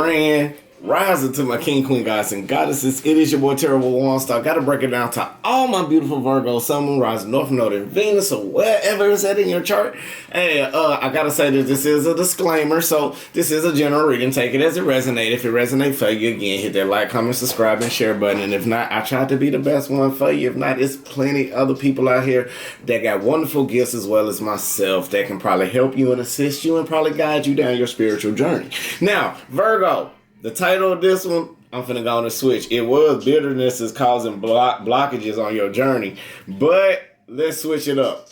Grand Rising to my king, queen, gods, and goddesses. It is your boy Terrible Waunstar. Gotta break it down to all my beautiful Virgo, Sun, Moon, Rising, North Node, and Venus, or wherever it's at in your chart. Hey, I gotta say that this is a disclaimer, so this is a general reading. Take it as it resonates. If it resonates for you, again, hit that like, comment, subscribe, and share button. And if not, I tried to be the best one for you. If not, it's plenty other people out here that got wonderful gifts as well as myself that can probably help you and assist you and probably guide you down your spiritual journey. Now, Virgo. The title of this one, I'm finna go on the switch. It was bitterness is causing blockages on your journey. But let's switch it up.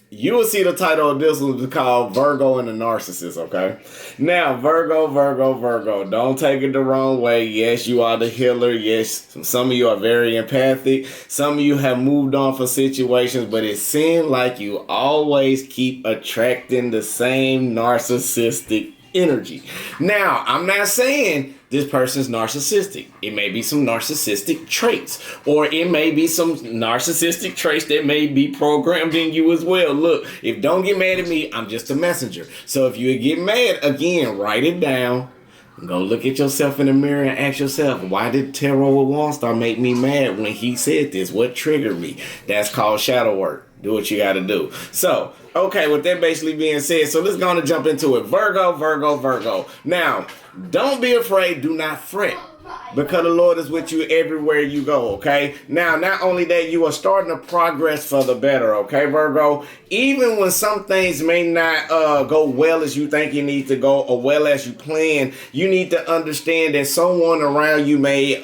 You will see the title of this one called Virgo and the Narcissist, okay? Now, Virgo, don't take it the wrong way. Yes, you are the healer. Yes, some of you are very empathic. Some of you have moved on from situations, but it seems like you always keep attracting the same narcissistic energy. Now, I'm not saying this person's narcissistic. It may be some narcissistic traits, or it may be some narcissistic traits that may be programmed in you as well. Look, if don't get mad at me, I'm just a messenger. So if you get mad, again, write it down. Go look at yourself in the mirror and ask yourself, why did Tarot with Waunstar make me mad when he said this? What triggered me? That's called shadow work. Do what you got to do. So, okay, with that basically being said, so let's go on and jump into it. Virgo. Now, don't be afraid. Do not fret. Because the Lord is with you everywhere you go, okay? Now, not only that, you are starting to progress for the better, okay, Virgo? Even when some things may not go well as you think you need to go or well as you plan, you need to understand that someone around you may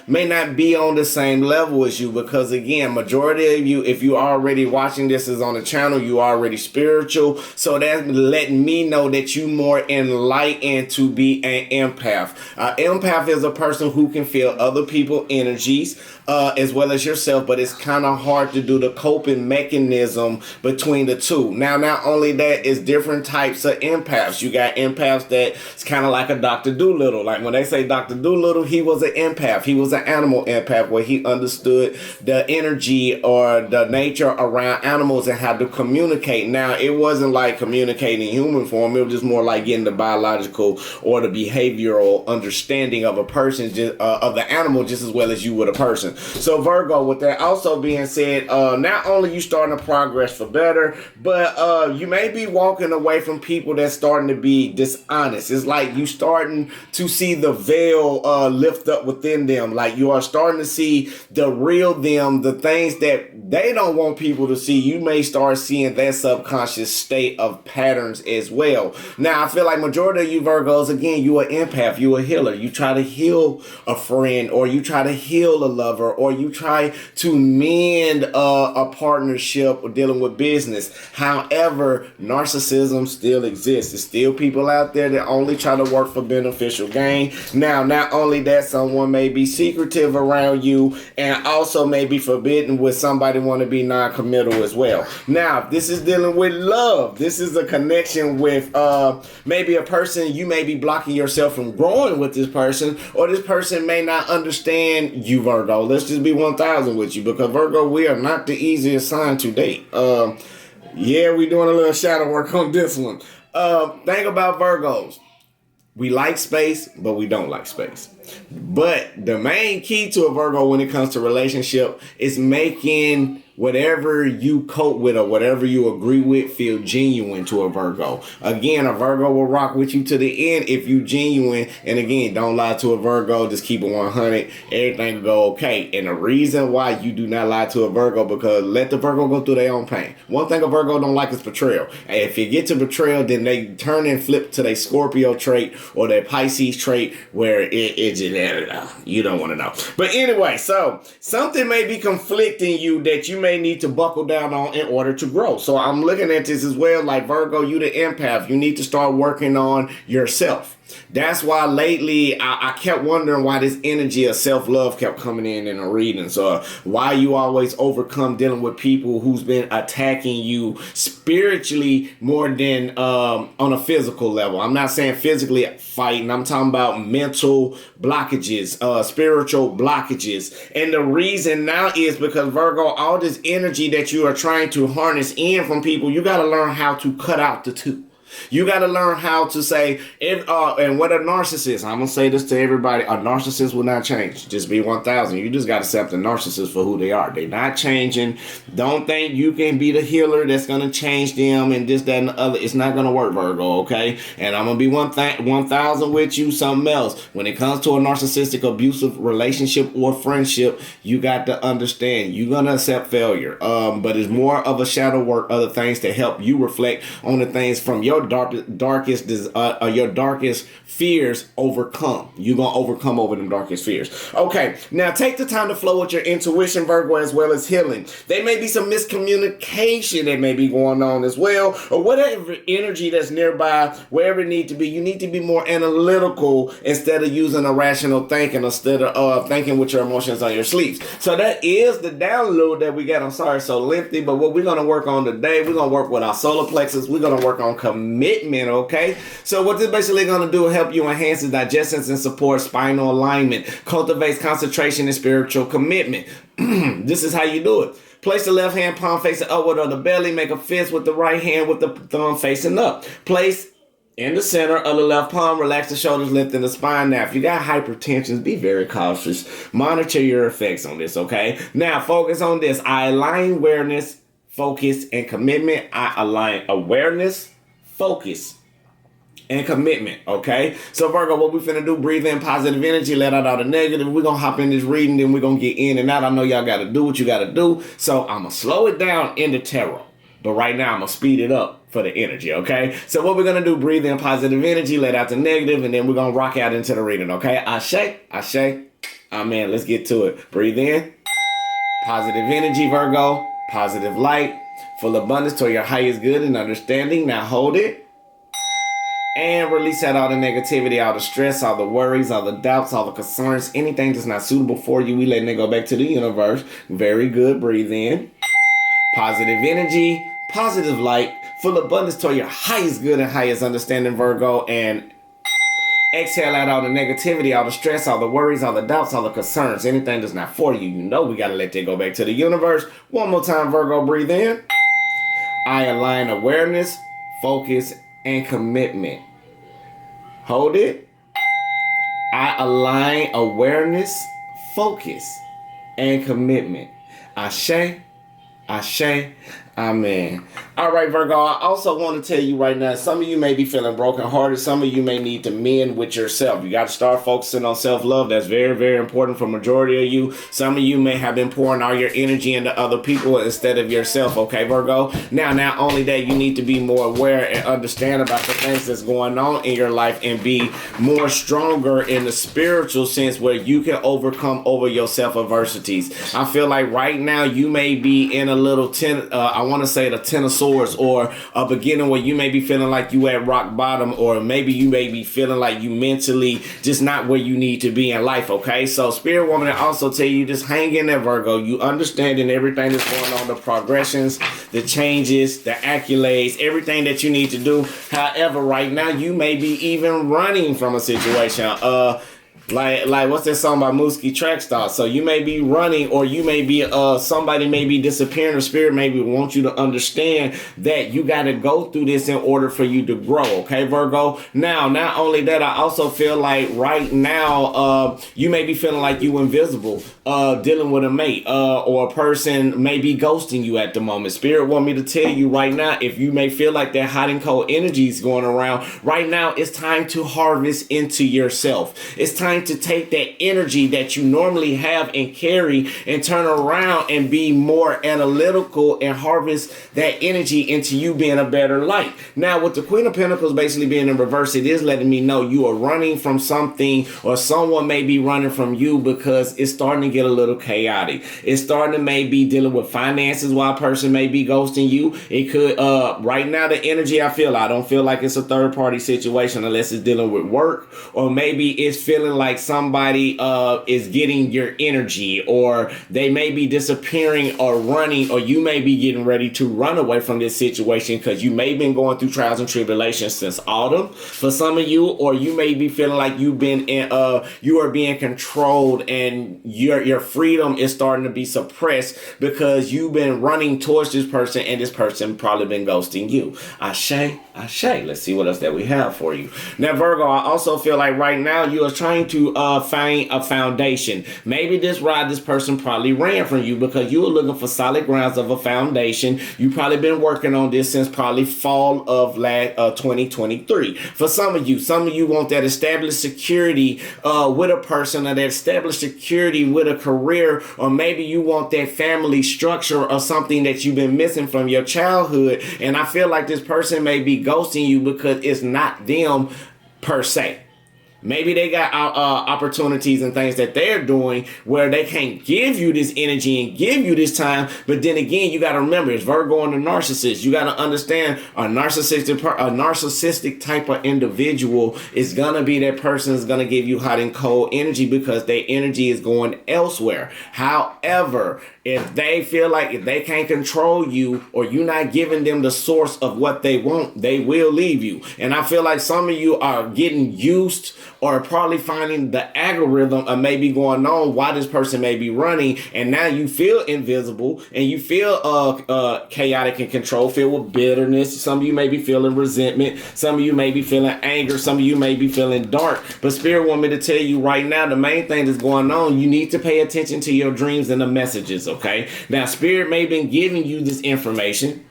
not be on the same level as you. Because, again, majority of you, if you already watching this is on the channel, you are already spiritual. So that's letting me know that you more enlightened to be an empath. Empath is a person who can feel other people's energies as well as yourself, but it's kind of hard to do the coping mechanism between the two. Now, not only that, it's different types of empaths. You got empaths that's kind of like a Dr. Dolittle. Like when they say Dr. Dolittle, he was an empath. He was an animal empath where he understood the energy or the nature around animals and how to communicate. Now, it wasn't like communicating in human form. It was just more like getting the biological or the behavioral understanding of a person, of the animal, just as well as you would a person. So Virgo, with that also being said, not only you starting to progress for better, but you may be walking away from people that's starting to be dishonest. It's like you starting to see the veil lift up within them. Like you are starting to see the real them, the things that they don't want people to see. You may start seeing that subconscious state of patterns as well. Now, I feel like majority of you Virgos, again, you are empath, you a healer. You try to heal a friend, or you try to heal a lover, or you try to mend a partnership or dealing with business. However, narcissism still exists. There's still people out there that only try to work for beneficial gain. Now, not only that, someone may be secretive around you and also may be forbidden with somebody want to be non-committal as well. Now, this is dealing with love. This is a connection with maybe a person. You may be blocking yourself from growing with this person, or this person may not understand you, Virgo. Let's just be 1,000 with you, because Virgo, we are not the easiest sign to date. Yeah, we're doing a little shadow work on this one. Thing about Virgos, we like space, but we don't like space. But the main key to a Virgo when it comes to relationship is making whatever you cope with or whatever you agree with feel genuine to a Virgo. Again, a Virgo will rock with you to the end if you genuine. And again, don't lie to a Virgo. Just keep it 100. Everything will go okay. And the reason why you do not lie to a Virgo, because let the Virgo go through their own pain. One thing a Virgo don't like is betrayal. And if you get to betrayal, then they turn and flip to their Scorpio trait or their Pisces trait, where it's you don't want to know. But anyway, so something may be conflicting you that you may need to buckle down on in order to grow. So I'm looking at this as well, like Virgo, you the empath. You need to start working on yourself. That's why lately I kept wondering why this energy of self-love kept coming in the readings, or why you always overcome dealing with people who's been attacking you spiritually more than on a physical level. I'm not saying physically fighting. I'm talking about mental blockages, spiritual blockages. And the reason now is because Virgo, all this energy that you are trying to harness in from people, you got to learn how to cut out the two. You got to learn how to say, and what a narcissist, I'm going to say this to everybody, a narcissist will not change. Just be 1,000. You just got to accept the narcissist for who they are. They're not changing. Don't think you can be the healer that's going to change them and this, that, and the other. It's not going to work, Virgo, okay? And I'm going to be 1,000 with you, something else. When it comes to a narcissistic, abusive relationship or friendship, you got to understand you're going to accept failure. But it's more of a shadow work, other things to help you reflect on the things from your darkest fears overcome. You're going to overcome over them darkest fears. Okay, now take the time to flow with your intuition, Virgo, as well as healing. There may be some miscommunication that may be going on as well, or whatever energy that's nearby, wherever it needs to be. You need to be more analytical instead of using irrational thinking, instead of thinking with your emotions on your sleeves. So that is the download that we got. I'm sorry, so lengthy, but what we're going to work on today, we're going to work with our solar plexus. We're going to work on commitment, okay? So what this basically going to do is help you enhance the digestion and support spinal alignment, cultivates concentration and spiritual commitment. This is how you do it. Place the left hand palm facing upward on the belly. Make a fist with the right hand with the thumb facing up. Place in the center of the left palm. Relax the shoulders, lifting the spine. Now, if you got hypertension, be very cautious. Monitor your effects on this, okay? Now, focus on this. I align awareness, focus, and commitment. I align awareness, focus, and commitment, okay? So, Virgo, what we finna do, breathe in positive energy, let out all the negative. We're gonna hop in this reading, then we're gonna get in and out. I know y'all gotta do what you gotta do. So, I'm gonna slow it down in the tarot. But right now, I'm gonna speed it up for the energy, okay? So, what we're gonna do, breathe in positive energy, let out the negative, and then we're gonna rock out into the reading, okay? Ashe, ashe, amen. Let's get to it. Breathe in. Positive energy, Virgo. Positive light. Full abundance toward your highest good and understanding. Now, hold it. And release out all the negativity, all the stress, all the worries, all the doubts, all the concerns, anything that's not suitable for you. We letting it go back to the universe. Very good. Breathe in. Positive energy, positive light, full abundance toward your highest good and highest understanding, Virgo. And exhale out all the negativity, all the stress, all the worries, all the doubts, all the concerns, anything that's not for you. You know we got to let that go back to the universe. One more time, Virgo. Breathe in. I align awareness, focus, and commitment. Hold it. I align awareness, focus, and commitment. Ashe, ashe, amen. All right, Virgo, I also want to tell you right now, some of you may be feeling brokenhearted. Some of you may need to mend with yourself. You got to start focusing on self-love. That's very, very important for majority of you. Some of you may have been pouring all your energy into other people instead of yourself, okay, Virgo? Now, not only that, you need to be more aware and understand about the things that's going on in your life and be more stronger in the spiritual sense where you can overcome over your self-adversities. I feel like right now you may be in a little, I want to say the Ten of Swords, or a beginning where you may be feeling like you at rock bottom, or maybe you may be feeling like you mentally just not where you need to be in life, okay? So Spirit Woman also tell you just hang in there, Virgo. You understanding everything that's going on, the progressions, the changes, the accolades, everything that you need to do. However, right now you may be even running from a situation. Like what's that song by Mooski Trackstar? So you may be running, or you may be somebody may be disappearing, or Spirit maybe want you to understand that you got to go through this in order for you to grow, okay, Virgo? Now, not only that, I also feel like right now you may be feeling like you invisible, dealing with a mate, or a person may be ghosting you at the moment. Spirit want me to tell you right now, if you may feel like that hot and cold energy is going around, right now it's time to harvest into yourself. It's time to take that energy that you normally have and carry and turn around and be more analytical and harvest that energy into you being a better light. Now, with the Queen of Pentacles basically being in reverse, it is letting me know you are running from something, or someone may be running from you because it's starting to get a little chaotic. It's starting to maybe dealing with finances while a person may be ghosting you. It could, right now, the energy I don't feel like it's a third party situation unless it's dealing with work, or maybe it's feeling like like somebody is getting your energy, or they may be disappearing or running, or you may be getting ready to run away from this situation because you may have been going through trials and tribulations since autumn for some of you, or you may be feeling like you are being controlled and your freedom is starting to be suppressed because you've been running towards this person and this person probably been ghosting you. Ashe. Let's see what else that we have for you. Now, Virgo, I also feel like right now you are trying to find a foundation. Maybe this person probably ran from you because you were looking for solid grounds of a foundation. You probably been working on this since probably fall of 2023. For some of you want that established security with a person, or that established security with a career, or maybe you want that family structure or something that you've been missing from your childhood. And I feel like this person may be ghosting you because it's not them per se. Maybe they got opportunities and things that they're doing where they can't give you this energy and give you this time. But then again, you got to remember, it's Virgo and the narcissist. You got to understand a narcissistic type of individual is going to be that person is going to give you hot and cold energy because their energy is going elsewhere. However, if they feel like if they can't control you or you're not giving them the source of what they want, they will leave you. And I feel like some of you are getting used or probably finding the algorithm of maybe going on why this person may be running, and now you feel invisible and you feel chaotic and control, filled with bitterness. Some of you may be feeling resentment, some of you may be feeling anger, some of you may be feeling dark. But Spirit want me to tell you right now, the main thing that's going on, you need to pay attention to your dreams and the messages. Okay, now Spirit may have been giving you this information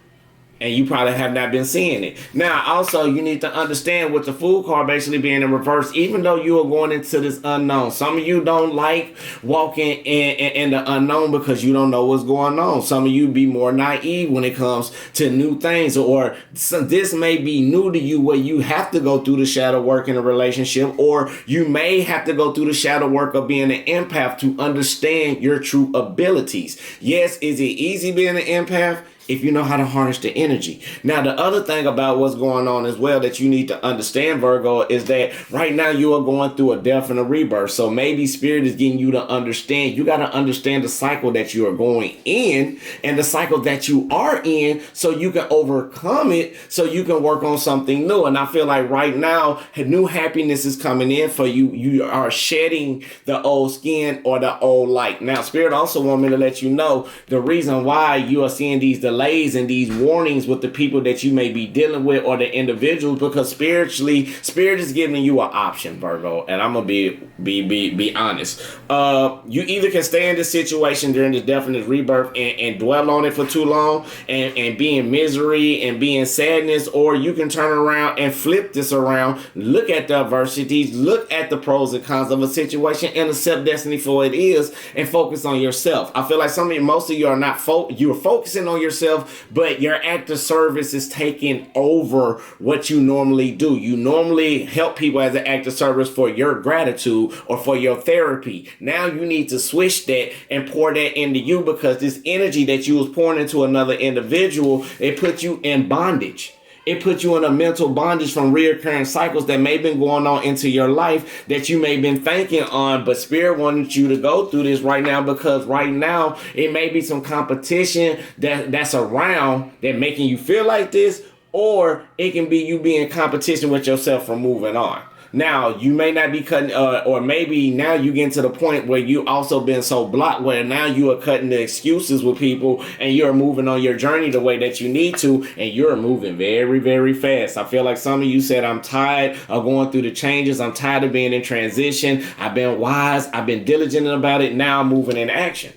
and you probably have not been seeing it. Now, also, you need to understand with the Fool card basically being in reverse, even though you are going into this unknown. Some of you don't like walking in the unknown because you don't know what's going on. Some of you be more naive when it comes to new things, or this may be new to you where you have to go through the shadow work in a relationship, or you may have to go through the shadow work of being an empath to understand your true abilities. Yes, is it easy being an empath? If you know how to harness the energy. Now, the other thing about what's going on as well that you need to understand, Virgo, is that right now you are going through a death and a rebirth. So maybe Spirit is getting you to understand. You got to understand the cycle that you are going in and the cycle that you are in so you can overcome it, so you can work on something new. And I feel like right now, new happiness is coming in for you. You are shedding the old skin or the old light. Now, Spirit also want me to let you know the reason why you are seeing these delays and these warnings with the people that you may be dealing with or the individuals, because spiritually, Spirit is giving you an option, Virgo. And I'm gonna be honest. You either can stay in this situation during this definite rebirth and dwell on it for too long and be in misery and be in sadness, or you can turn around and flip this around, look at the adversities, look at the pros and cons of a situation, and accept destiny for what it is and focus on yourself. I feel like most of you are not you're focusing on yourself, but your act of service is taking over what you normally do. You normally help people as an act of service for your gratitude or for your therapy. Now you need to switch that and pour that into you, because this energy that you was pouring into another individual, it puts you in bondage. It puts you in a mental bondage from reoccurring cycles that may have been going on into your life that you may have been thinking on, but Spirit wanted you to go through this right now, because right now it may be some competition that's around that making you feel like this, or it can be you being in competition with yourself from moving on. Now, you may not be cutting, or maybe now you get to the point where you also been so blocked where now you are cutting the excuses with people and you're moving on your journey the way that you need to, and you're moving very, very fast. I feel like some of you said, I'm tired of going through the changes. I'm tired of being in transition. I've been wise. I've been diligent about it. Now I'm moving in action.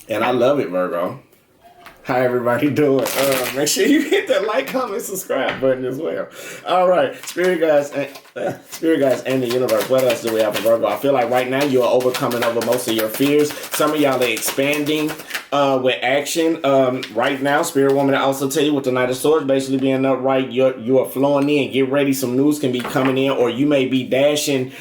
And I love it, Virgo. How everybody doing? Make sure you hit that like, comment, subscribe button as well. All right, Spirit guys and the universe. What else do we have for Virgo? I feel like right now you are overcoming over most of your fears. Some of y'all are expanding with action. Right now, Spirit woman, I also tell you with the Knight of Swords basically being upright, you are flowing in. Get ready, some news can be coming in, or you may be dashing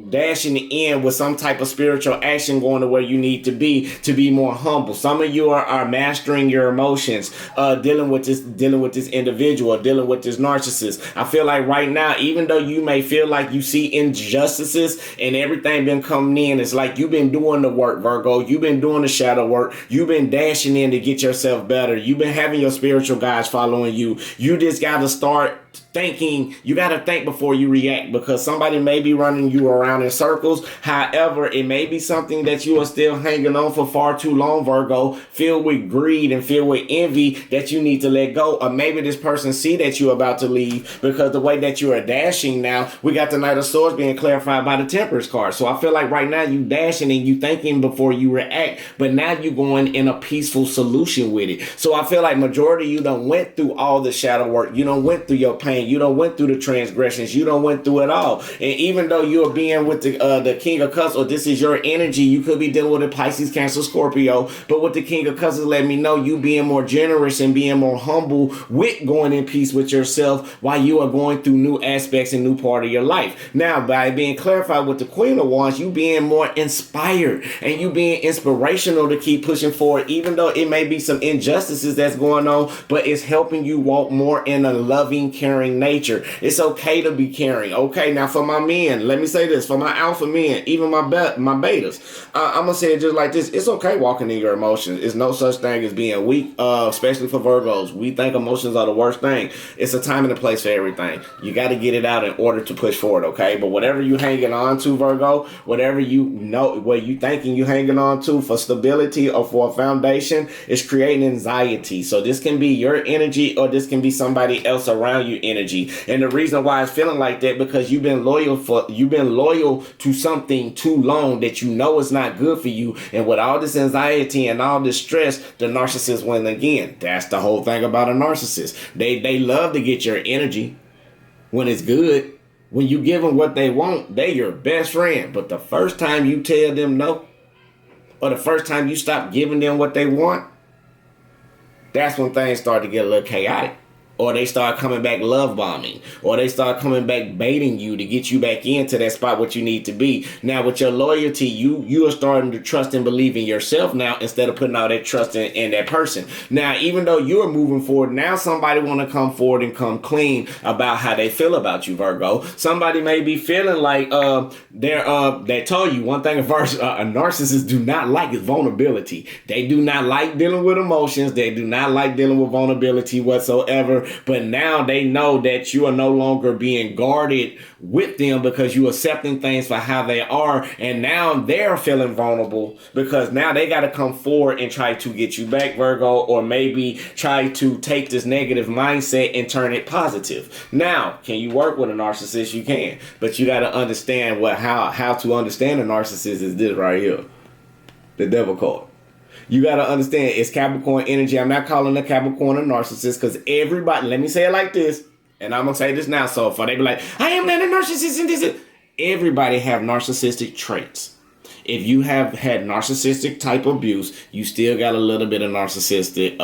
dashing in with some type of spiritual action going to where you need to be more humble. Some of you are mastering your emotions, dealing with this individual, dealing with this narcissist. I feel like right now, even though you may feel like you see injustices and everything been coming in, it's like you've been doing the work, Virgo. You've been doing the shadow work. You've been dashing in to get yourself better. You've been having your spiritual guides following you. You just got to start thinking. You got to think before you react, because somebody may be running you around in circles. However, it may be something that you are still hanging on for far too long, Virgo, filled with greed and filled with envy that you need to let go. Or maybe this person see that you're about to leave, because the way that you are dashing now, we got the Knight of Swords being clarified by the Temperance card. So I feel like right now you dashing and you thinking before you react, but now you going in a peaceful solution with it. So I feel like majority of you done went through all the shadow work. You done went through your pain. You done went through the transgressions. You done went through it all. And even though you're being with the King of Cups, or this is your energy, you could be dealing with a Pisces, Cancer, Scorpio. But with the King of Cups, let me know you being more generous and being more humble with going in peace with yourself while you are going through new aspects and new part of your life. Now, by being clarified with the Queen of Wands, you being more inspired and you being inspirational to keep pushing forward, even though it may be some injustices that's going on, but it's helping you walk more in a loving, caring nature. It's okay to be caring. Okay, now for my men, let me say this, for my alpha men, even my betas, I'm gonna say it just like this: it's okay walking in your emotions. It's no such thing as being weak, especially for Virgos. We think emotions are the worst thing. It's a time and a place for everything. You got to get it out in order to push forward, okay? But whatever you hanging on to, Virgo, whatever you know, what you thinking you hanging on to for stability or for a foundation, is creating anxiety. So this can be your energy, or this can be somebody else around you energy. And the reason why it's feeling like that, because you've been loyal to something too long that you know is not good for you. And with all this anxiety and all this stress, the narcissist wins again. That's the whole thing about a narcissist. They love to get your energy when it's good. When you give them what they want, they your best friend. But the first time you tell them no, or the first time you stop giving them what they want, that's when things start to get a little chaotic. Or they start coming back love bombing, or they start coming back baiting you to get you back into that spot what you need to be. Now with your loyalty, you are starting to trust and believe in yourself now, instead of putting all that trust in that person. Now, even though you are moving forward, now somebody want to come forward and come clean about how they feel about you, Virgo. Somebody may be feeling like they told you one thing. A narcissist do not like is vulnerability. They do not like dealing with emotions. They do not like dealing with vulnerability whatsoever. But now they know that you are no longer being guarded with them, because you are accepting things for how they are. And now they're feeling vulnerable, because now they got to come forward and try to get you back, Virgo, or maybe try to take this negative mindset and turn it positive. Now, can you work with a narcissist? You can, but you got to understand how to understand a narcissist is this right here, the devil card. You got to understand it's Capricorn energy. I'm not calling the Capricorn a narcissist, because everybody, let me say it like this, and I'm going to say this now, so far they be like, I am not a narcissist, and this is, everybody have narcissistic traits. If you have had narcissistic type abuse, you still got a little bit of narcissistic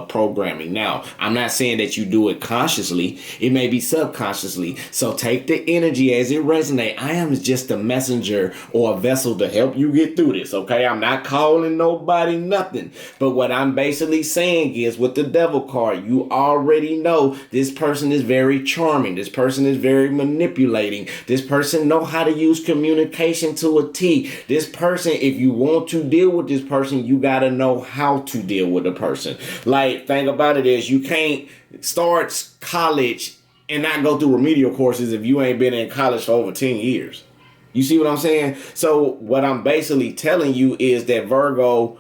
programming. Now, I'm not saying that you do it consciously. It may be subconsciously. So take the energy as it resonates. I am just a messenger or a vessel to help you get through this, okay? I'm not calling nobody nothing. But what I'm basically saying is, with the devil card, you already know this person is very charming. This person is very manipulating. This person know how to use communication to a T. This person, if you want to deal with this person, you got to know how to deal with the person. Like, thing about it is, you can't start college and not go through remedial courses if you ain't been in college for over 10 years. You see what I'm saying? So what I'm basically telling you is that, Virgo,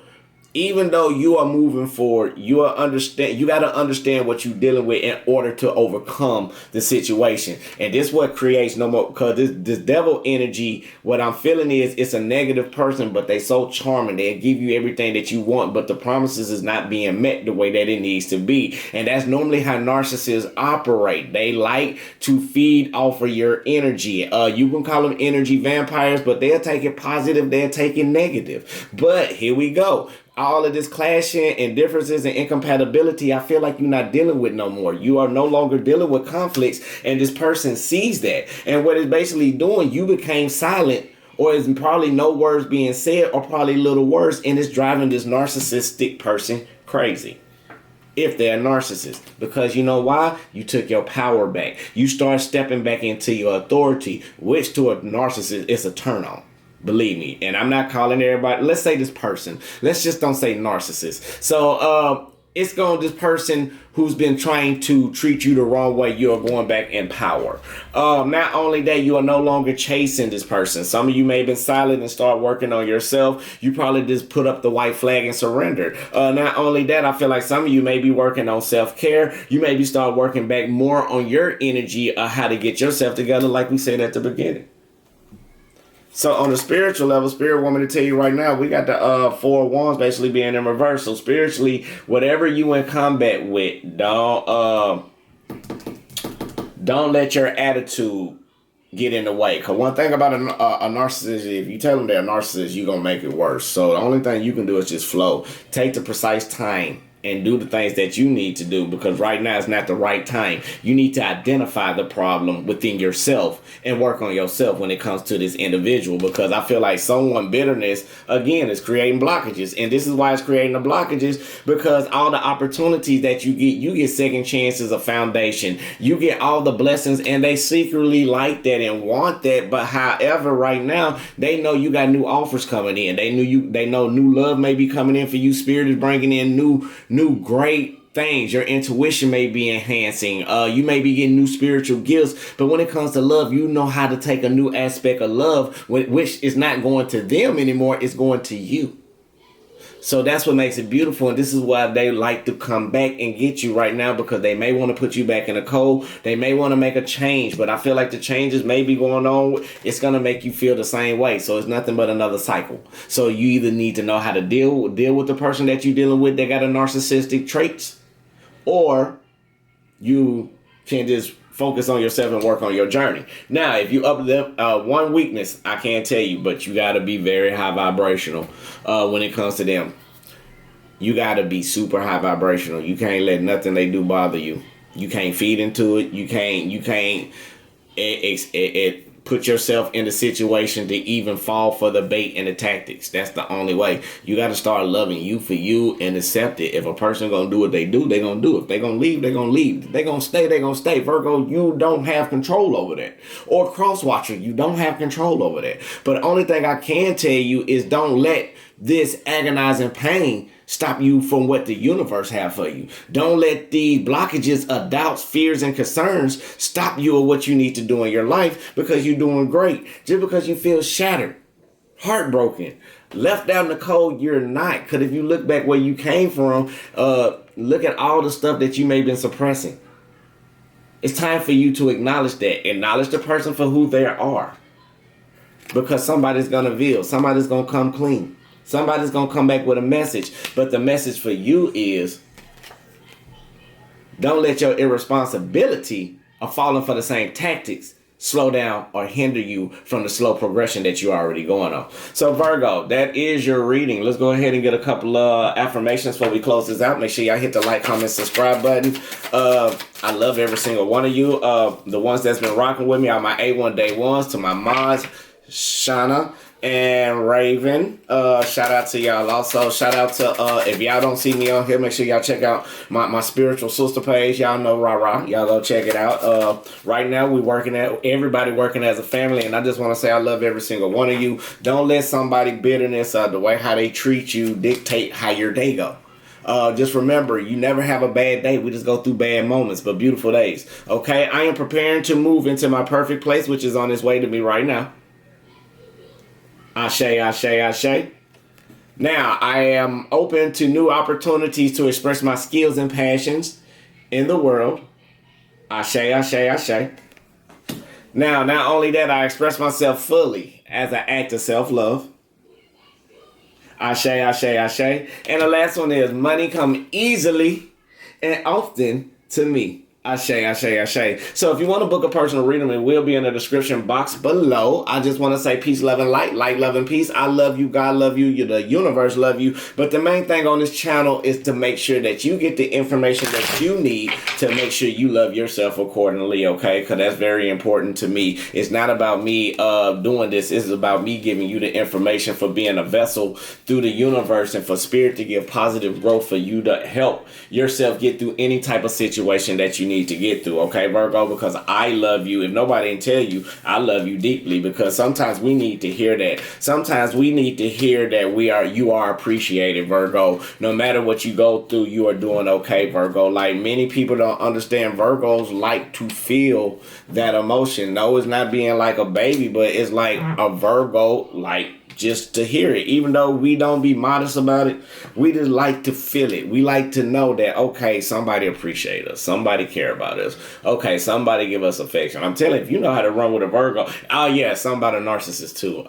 even though you are moving forward, you got to understand what you're dealing with in order to overcome the situation. And this what creates no more, because this devil energy, what I'm feeling is, it's a negative person, but they so charming. They give you everything that you want, but the promises is not being met the way that it needs to be. And that's normally how narcissists operate. They like to feed off of your energy. You can call them energy vampires, but they'll take it positive, they'll take it negative. But here we go. all of this clashing and differences and incompatibility, I feel like you're not dealing with no more. You are no longer dealing with conflicts, and this person sees that. And what it's basically doing, you became silent, or is probably no words being said, or probably little words, and it's driving this narcissistic person crazy. If they're a narcissist, because you know why? You took your power back. You start stepping back into your authority, which to a narcissist is a turn on. Believe me. And I'm not calling everybody. Let's say this person. Let's just don't say narcissist. So it's going this person who's been trying to treat you the wrong way. You're going back in power. Not only that, you are no longer chasing this person. Some of you may have been silent and start working on yourself. You probably just put up the white flag and surrendered. Not only that, I feel like some of you may be working on self-care. You maybe start working back more on your energy of how to get yourself together, like we said at the beginning. So on the spiritual level, Spirit want me to tell you right now, we got the 4 wands basically being in reverse. So spiritually, whatever you in combat with, don't let your attitude get in the way. Because one thing about a narcissist, if you tell them they're a narcissist, you're going to make it worse. So the only thing you can do is just flow. Take the precise time and do the things that you need to do, because right now is not the right time. You need to identify the problem within yourself and work on yourself when it comes to this individual, because I feel like someone bitterness, again, is creating blockages. And this is why it's creating the blockages, because all the opportunities that you get second chances, a foundation. You get all the blessings, and they secretly like that and want that. But however, right now, they know you got new offers coming in. They know new love may be coming in for you. Spirit is bringing in new great things. Your intuition may be enhancing. You may be getting new spiritual gifts. But when it comes to love, you know how to take a new aspect of love, which is not going to them anymore. It's going to you. So that's what makes it beautiful. And this is why they like to come back and get you right now, because they may want to put you back in the cold. They may want to make a change, but I feel like the changes may be going on. It's going to make you feel the same way. So it's nothing but another cycle. So you either need to know how to deal with the person that you're dealing with that got a narcissistic traits, or you can just focus on yourself and work on your journey. Now, if you uplift one weakness, I can't tell you, but you got to be very high vibrational when it comes to them. You got to be super high vibrational. You can't let nothing they do bother you. You can't feed into it. You can't put yourself in the situation to even fall for the bait and the tactics. That's the only way. You got to start loving you for you and accept it. If a person going to do what they do, they going to do it. If they going to leave, they going to leave. If they going to stay, they going to stay. Virgo, you don't have control over that. Or cross-watcher, you don't have control over that. But the only thing I can tell you is don't let this agonizing pain stop you from what the universe have for you. Don't let these blockages of doubts, fears, and concerns stop you of what you need to do in your life, because you're doing great. Just because you feel shattered, heartbroken, left out in the cold, you're not. Because if you look back where you came from, look at all the stuff that you may have been suppressing. It's time for you to acknowledge that. Acknowledge the person for who they are. Because somebody's going to reveal. Somebody's going to come clean. Somebody's going to come back with a message. But the message for you is, don't let your irresponsibility of falling for the same tactics slow down or hinder you from the slow progression that you're already going on. So Virgo, that is your reading. Let's go ahead and get a couple of affirmations before we close this out. Make sure y'all hit the like, comment, subscribe button. I love every single one of you. The ones that's been rocking with me are my A1 Day Ones. To my mods, Shauna and Raven, shout out to y'all. Also shout out to if y'all don't see me on here, make sure y'all check out my spiritual sister page. Y'all know y'all go check it out. Right now everybody working as a family, and I just want to say I love every single one of you. Don't let somebody bitterness the way how they treat you dictate how your day go. Just remember, you never have a bad day. We just go through bad moments, but beautiful days. Okay, I am preparing to move into my perfect place, which is on its way to me right now. Ashe, ashe, ashe. Now, I am open to new opportunities to express my skills and passions in the world. Ashe, ashe, ashe. Now, not only that, I express myself fully as an act of self-love. Ashe, ashe, ashe. And the last one is, money come easily and often to me. Ashe. So if you want to book a personal reading, it will be in the description box below. I just want to say peace, love, and light. Light, love, and peace. I love you. God love you. The universe love you. But the main thing on this channel is to make sure that you get the information that you need to make sure you love yourself accordingly, okay? Because that's very important to me. It's not about me doing this. It's about me giving you the information for being a vessel through the universe and for spirit to give positive growth for you to help yourself get through any type of situation that you need to get through, okay, Virgo? Because I love you. If nobody can tell you, I love you deeply, because sometimes we need to hear that. Sometimes we need to hear that you are appreciated, Virgo. No matter what you go through, you are doing okay, Virgo. Like, many people don't understand, Virgos like to feel that emotion. No, it's not being like a baby, but it's like a Virgo, like, just to hear it. Even though we don't be modest about it, we just like to feel it. We like to know that, okay, somebody appreciate us, somebody care about us, okay, somebody give us affection. I'm telling you, if you know how to run with a Virgo, oh yeah, somebody a narcissist too.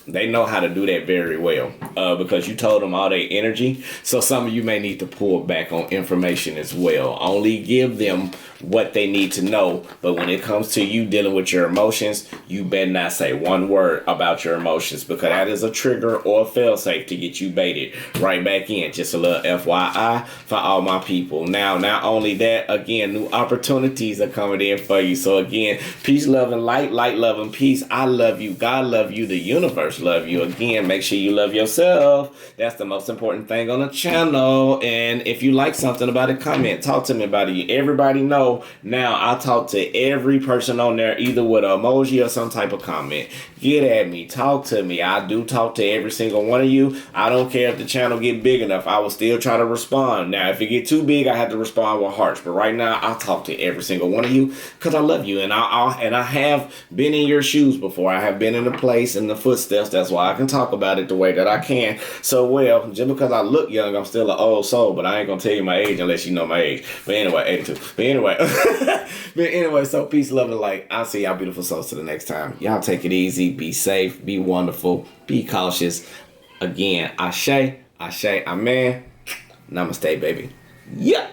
They know how to do that very well, because you told them all their energy. So some of you may need to pull back on information as well. Only give them what they need to know. But when it comes to you dealing with your emotions, you better not say one word about your emotions, because that is a trigger or a failsafe to get you baited right back in. Just a little FYI for all my people. Now, not only that, again, new opportunities are coming in for you. So again, peace, love, and light. Light, love, and peace. I love you. God love you. The universe love you. Again, make sure you love yourself. That's the most important thing on the channel. And if you like something about it, comment. Talk to me about it. Everybody know now I talk to every person on there, either with an emoji or some type of comment. Get at me. Talk to me. I do talk to every single one of you. I don't care if the channel get big enough. I will still try to respond. Now, if it get too big, I have to respond with hearts. But right now, I'll talk to every single one of you because I love you. And I have been in your shoes before. I have been in the place, in the footsteps. That's why I can talk about it the way that I can. So, well, just because I look young, I'm still an old soul. But I ain't going to tell you my age unless you know my age. But anyway, 82. But anyway, so peace, love, and light. I'll see y'all beautiful souls to the next time. Y'all take it easy. Be safe. Be wonderful. Be cautious. Again, Ashe, amen. Namaste, baby. Yeah.